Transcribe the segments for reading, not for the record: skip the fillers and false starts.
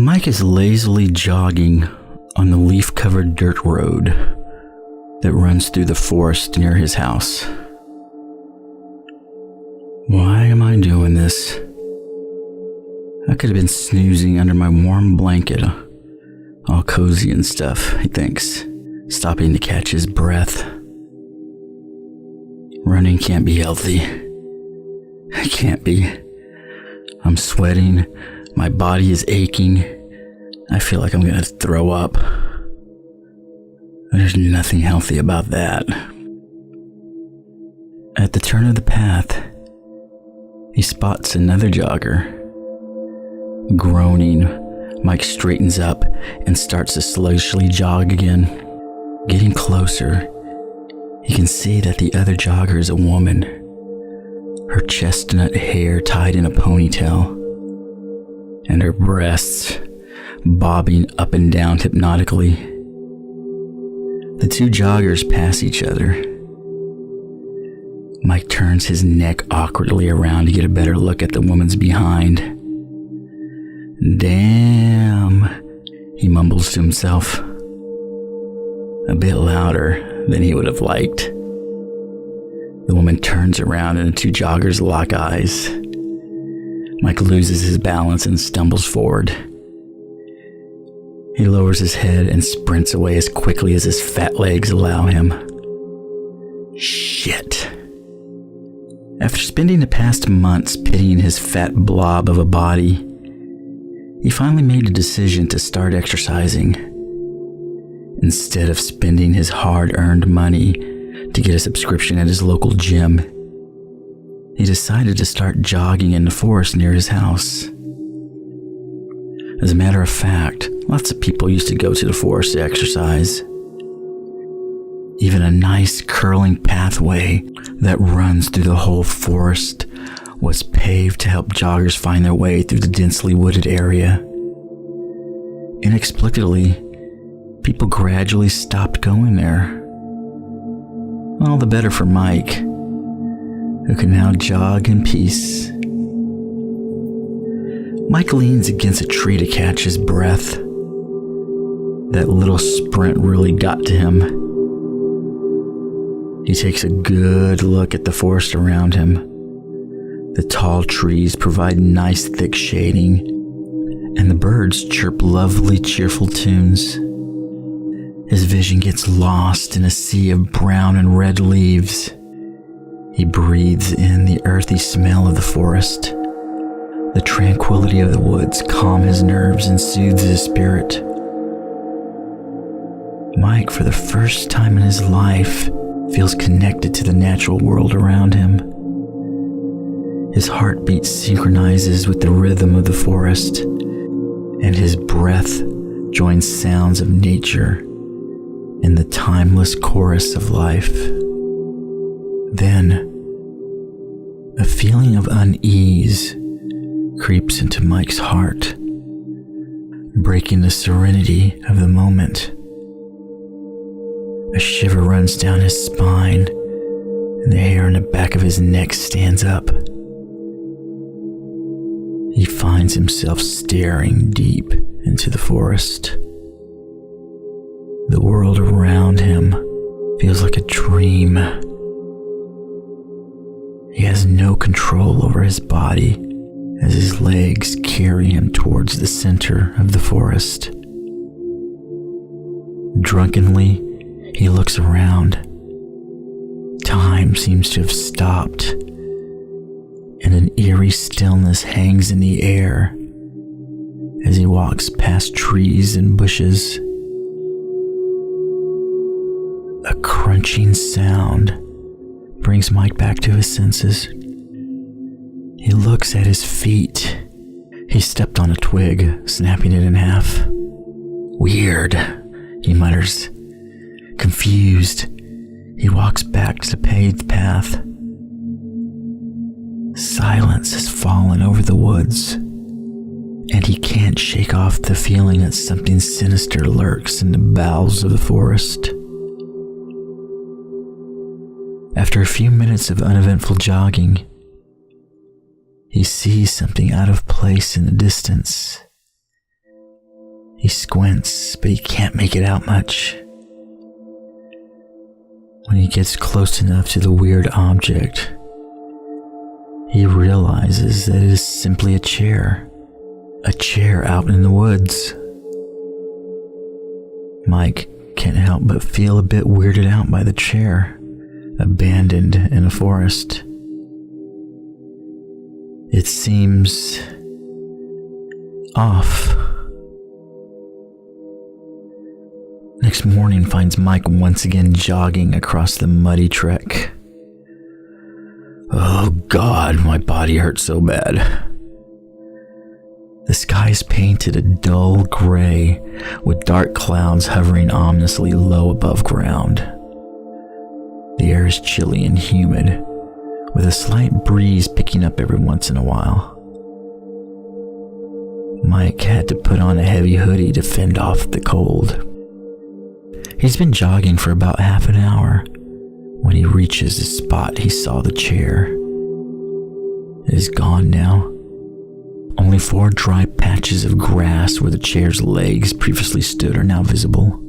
Mike is lazily jogging on the leaf-covered dirt road that runs through the forest near his house. Why am I doing this? I could have been snoozing under my warm blanket, all cozy and stuff, he thinks, stopping to catch his breath. Running can't be healthy. It can't be. I'm sweating. My body is aching. I feel like I'm going to throw up. There's nothing healthy about that. At the turn of the path, he spots another jogger. Groaning, Mike straightens up and starts to slowly jog again. Getting closer, he can see that the other jogger is a woman. Her chestnut hair tied in a ponytail, and her breasts bobbing up and down hypnotically. The two joggers pass each other. Mike turns his neck awkwardly around to get a better look at the woman's behind. Damn, he mumbles to himself, a bit louder than he would have liked. The woman turns around and the two joggers lock eyes. Mike loses his balance and stumbles forward. He lowers his head and sprints away as quickly as his fat legs allow him. Shit. After spending the past months pitying his fat blob of a body, he finally made a decision to start exercising. Instead of spending his hard-earned money to get a subscription at his local gym, he decided to start jogging in the forest near his house. As a matter of fact, lots of people used to go to the forest to exercise. Even a nice curling pathway that runs through the whole forest was paved to help joggers find their way through the densely wooded area. Inexplicably, people gradually stopped going there. All the better for Mike, who can now jog in peace. Mike leans against a tree to catch his breath. That little sprint really got to him. He takes a good look at the forest around him. The tall trees provide nice thick shading, and the birds chirp lovely cheerful tunes. His vision gets lost in a sea of brown and red leaves. He breathes in the earthy smell of the forest. The tranquility of the woods calms his nerves and soothes his spirit. Mike, for the first time in his life, feels connected to the natural world around him. His heartbeat synchronizes with the rhythm of the forest, and his breath joins sounds of nature in the timeless chorus of life. Then, a feeling of unease creeps into Mike's heart, breaking the serenity of the moment. A shiver runs down his spine, and the hair on the back of his neck stands up. He finds himself staring deep into the forest. The world around him feels like a dream. He has no control over his body as his legs carry him towards the center of the forest. Drunkenly, he looks around. Time seems to have stopped, and an eerie stillness hangs in the air as he walks past trees and bushes. A crunching sound brings Mike back to his senses. He looks at his feet. He stepped on a twig, snapping it in half. Weird, he mutters. Confused, he walks back to the paved path. Silence has fallen over the woods, and he can't shake off the feeling that something sinister lurks in the bowels of the forest. After a few minutes of uneventful jogging, he sees something out of place in the distance. He squints, but he can't make it out much. When he gets close enough to the weird object, he realizes that it is simply a chair out in the woods. Mike can't help but feel a bit weirded out by the chair, abandoned in a forest. It seems off. Next morning finds Mike once again jogging across the muddy trek. Oh God, my body hurts so bad. The sky is painted a dull gray, with dark clouds hovering ominously low above ground. The air is chilly and humid, with a slight breeze picking up every once in a while. Mike had to put on a heavy hoodie to fend off the cold. He's been jogging for about half an hour when he reaches the spot he saw the chair. It is gone now. Only 4 dry patches of grass where the chair's legs previously stood are now visible.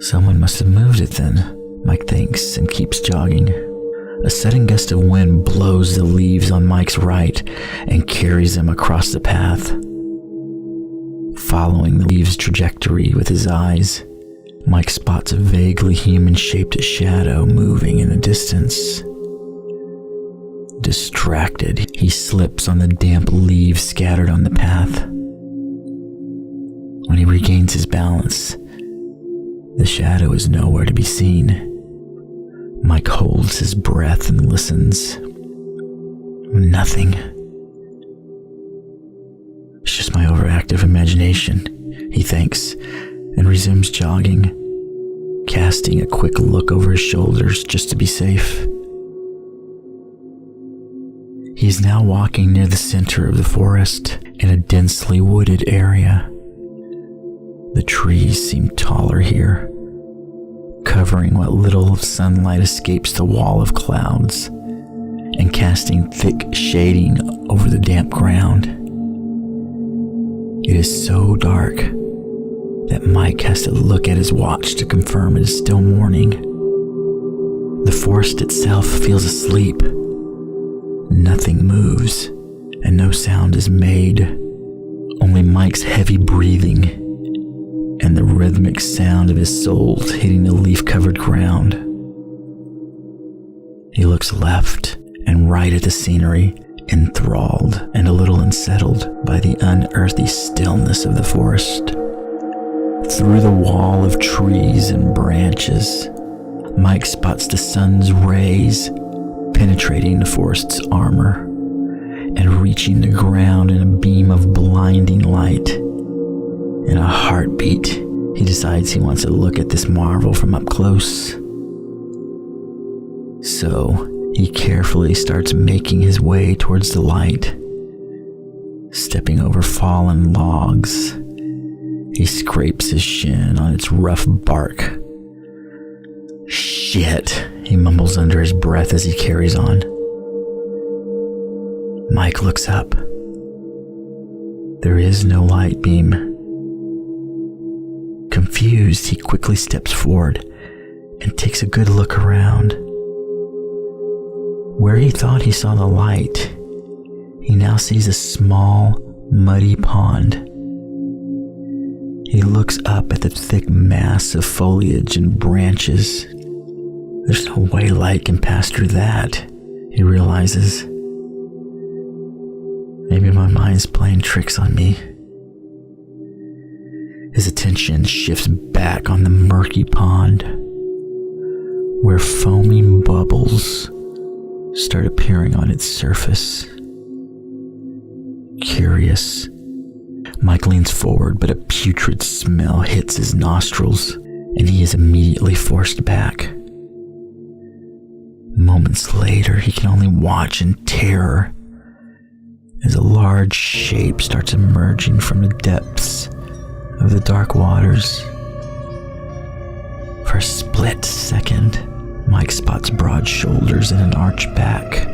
Someone must have moved it then, Mike thinks, and keeps jogging. A sudden gust of wind blows the leaves on Mike's right and carries them across the path. Following the leaves' trajectory with his eyes, Mike spots a vaguely human-shaped shadow moving in the distance. Distracted, he slips on the damp leaves scattered on the path. When he regains his balance, the shadow is nowhere to be seen. Mike holds his breath and listens. Nothing. It's just my overactive imagination, he thinks, and resumes jogging, casting a quick look over his shoulders just to be safe. He is now walking near the center of the forest in a densely wooded area. The trees seem taller here, covering what little of sunlight escapes the wall of clouds and casting thick shading over the damp ground. It is so dark that Mike has to look at his watch to confirm it is still morning. The forest itself feels asleep. Nothing moves, and no sound is made. Only Mike's heavy breathing and the rhythmic sound of his soles hitting the leaf-covered ground. He looks left and right at the scenery, enthralled and a little unsettled by the unearthly stillness of the forest. Through the wall of trees and branches, Mike spots the sun's rays penetrating the forest's armor and reaching the ground in a beam of blinding light. In a heartbeat, he decides he wants to look at this marvel from up close. So, he carefully starts making his way towards the light. Stepping over fallen logs, he scrapes his shin on its rough bark. Shit, he mumbles under his breath as he carries on. Mike looks up. There is no light beam. Confused, he quickly steps forward and takes a good look around. Where he thought he saw the light, he now sees a small, muddy pond. He looks up at the thick mass of foliage and branches. There's no way light can pass through that, he realizes. Maybe my mind's playing tricks on me. His attention shifts back on the murky pond, where foaming bubbles start appearing on its surface. Curious, Mike leans forward, but a putrid smell hits his nostrils, and he is immediately forced back. Moments later, he can only watch in terror as a large shape starts emerging from the depths of the dark waters. For a split second, Mike spots broad shoulders and an arched back.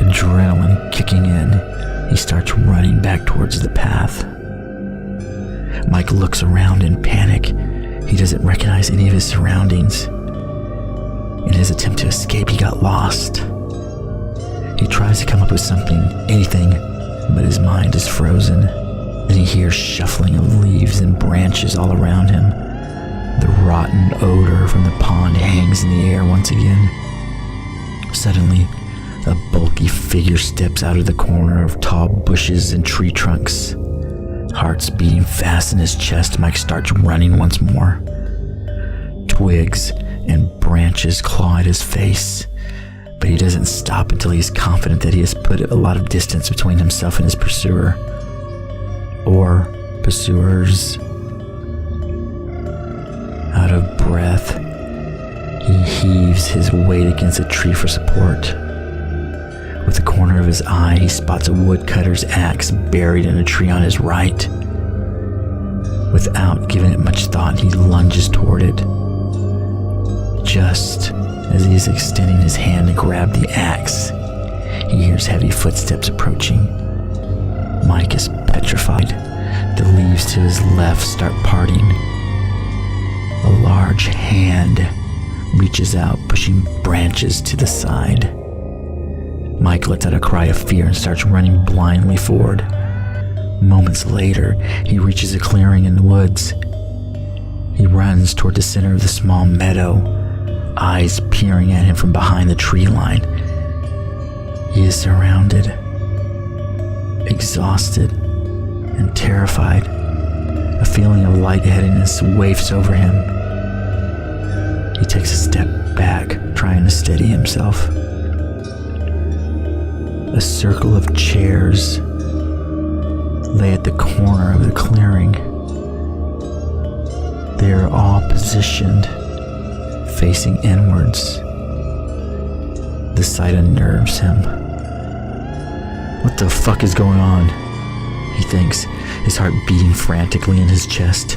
Adrenaline kicking in, He starts running back towards the path. Mike looks around in panic. He doesn't recognize any of his surroundings. In his attempt to escape, he got lost. He tries to come up with something, anything, but his mind is frozen. Then he hears shuffling of leaves and branches all around him. The rotten odor from the pond hangs in the air once again. Suddenly, a bulky figure steps out of the corner of tall bushes and tree trunks. Heart's beating fast in his chest, Mike starts running once more. Twigs and branches claw at his face, but he doesn't stop until he is confident that he has put a lot of distance between himself and his pursuer. Or pursuers. Out of breath, he heaves his weight against a tree for support. With the corner of his eye, he spots a woodcutter's axe buried in a tree on his right. Without giving it much thought, he lunges toward it. Just as he is extending his hand to grab the axe, he hears heavy footsteps approaching. Mike is petrified. The leaves to his left start parting. A large hand reaches out, pushing branches to the side. Mike lets out a cry of fear and starts running blindly forward. Moments later, he reaches a clearing in the woods. He runs toward the center of the small meadow, eyes peering at him from behind the tree line. He is surrounded, exhausted, and terrified. A feeling of lightheadedness wafts over him. He takes a step back, trying to steady himself. A circle of chairs lay at the corner of the clearing. They are all positioned facing inwards. The sight unnerves him. What the fuck is going on? He thinks, his heart beating frantically in his chest.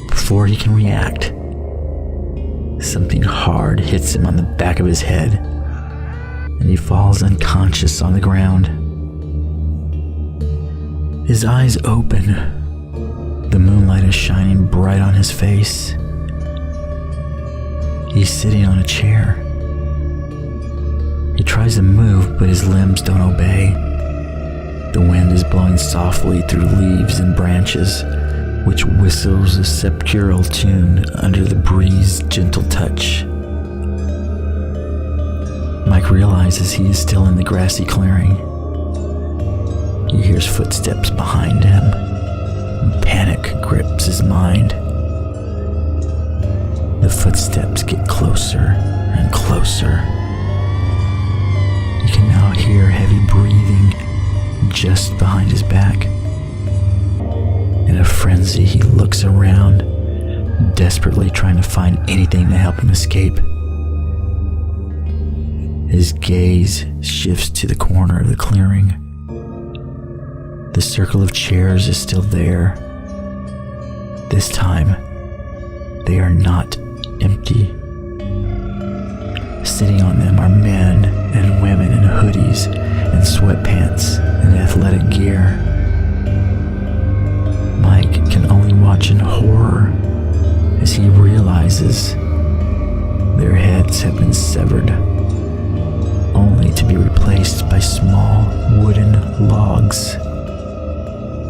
Before he can react, something hard hits him on the back of his head, and he falls unconscious on the ground. His eyes open. The moonlight is shining bright on his face. He's sitting on a chair. He tries to move, but his limbs don't obey. The wind is blowing softly through leaves and branches, which whistles a sepulchral tune under the breeze's gentle touch. Mike realizes he is still in the grassy clearing. He hears footsteps behind him, and panic grips his mind. The footsteps get closer and closer. He can now hear heavy breathing just behind his back. In a frenzy, he looks around, desperately trying to find anything to help him escape. His gaze shifts to the corner of the clearing. The circle of chairs is still there. This time, they are not empty. Sitting on them are men and women in hoodies and sweatpants and athletic gear. Mike can only watch in horror as he realizes their heads have been severed, only to be replaced by small wooden logs.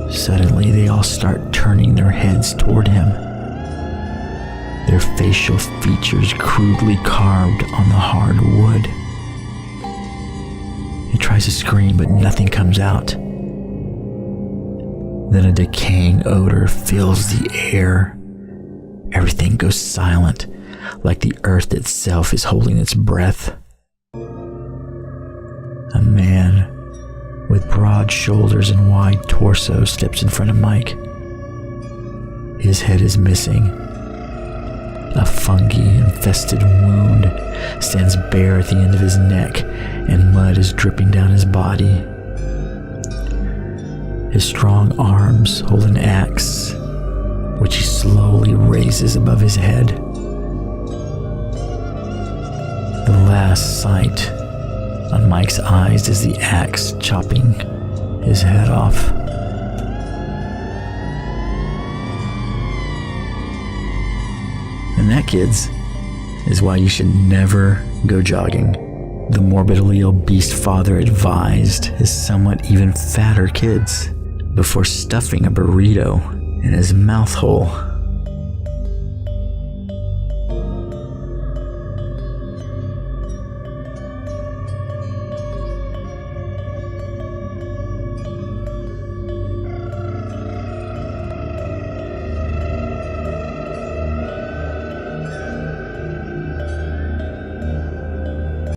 Suddenly, they all start turning their heads toward him, their facial features crudely carved on the hard wood. He tries to scream, but nothing comes out. Then a decaying odor fills the air. Everything goes silent, like the earth itself is holding its breath. A man with broad shoulders and wide torso steps in front of Mike. His head is missing. A fungi-infested wound stands bare at the end of his neck, and mud is dripping down his body. His strong arms hold an axe, which he slowly raises above his head. The last sight on Mike's eyes as the axe chopping his head off. And that, kids, is why you should never go jogging. The morbidly obese father advised his somewhat even fatter kids before stuffing a burrito in his mouth hole.